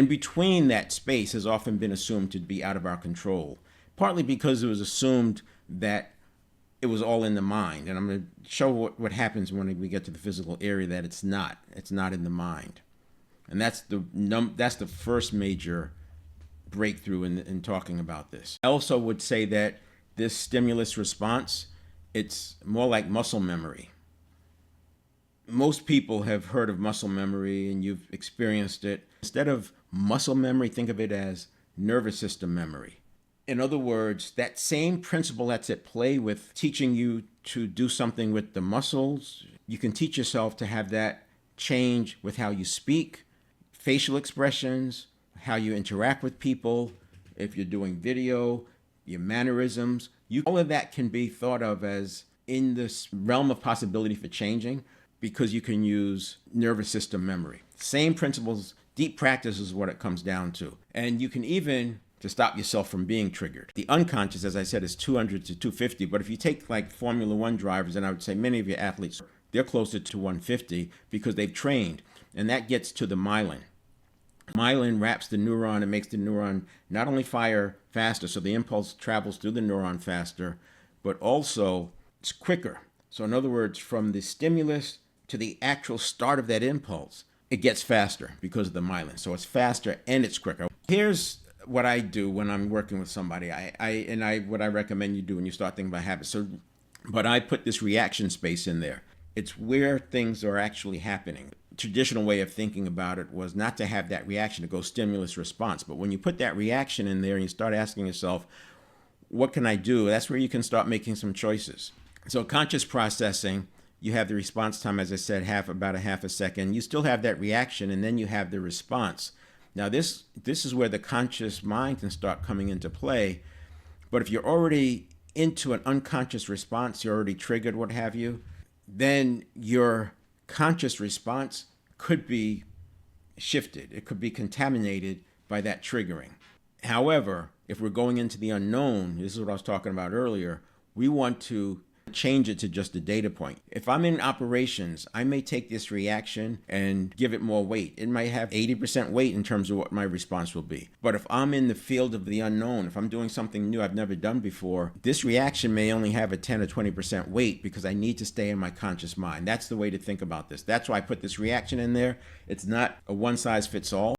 In between that space has often been assumed to be out of our control, partly because it was assumed that it was all in the mind. And I'm going to show what happens when we get to the physical area, that it's not. It's not in the mind. And that's the first major breakthrough in talking about this. I also would say that this stimulus response, it's more like muscle memory. Most people have heard of muscle memory, and you've experienced it. Instead of muscle memory, think of it as nervous system memory. In other words, that same principle that's at play with teaching you to do something with the muscles, you can teach yourself to have that change with how you speak, facial expressions, how you interact with people, if you're doing video, your mannerisms. All of that can be thought of as in this realm of possibility for changing, because you can use nervous system memory. Same principles, deep practice is what it comes down to. And you can even, to stop yourself from being triggered. The unconscious, as I said, is 200 to 250, but if you take like Formula One drivers, and I would say many of your athletes, they're closer to 150 because they've trained, and that gets to the myelin. Myelin wraps the neuron and makes the neuron not only fire faster, so the impulse travels through the neuron faster, but also it's quicker. So in other words, from the stimulus to the actual start of that impulse, it gets faster because of the myelin. So it's faster and it's quicker. Here's what I do when I'm working with somebody. What I recommend you do when you start thinking about habits. But I put this reaction space in there. It's where things are actually happening. Traditional way of thinking about it was not to have that reaction, to go stimulus response. But when you put that reaction in there and you start asking yourself, what can I do? That's where you can start making some choices. So conscious processing, you have the response time, as I said, about a half a second. You still have that reaction, and then you have the response. Now, this is where the conscious mind can start coming into play. But if you're already into an unconscious response, you're already triggered, what have you, then your conscious response could be shifted. It could be contaminated by that triggering. However, if we're going into the unknown, this is what I was talking about earlier, we want to change it to just a data point. If I'm in operations, I may take this reaction and give it more weight. It might have 80% weight in terms of what my response will be. But if I'm in the field of the unknown, if I'm doing something new I've never done before, this reaction may only have a 10 or 20% weight because I need to stay in my conscious mind. That's the way to think about this. That's why I put this reaction in there. It's not a one size fits all.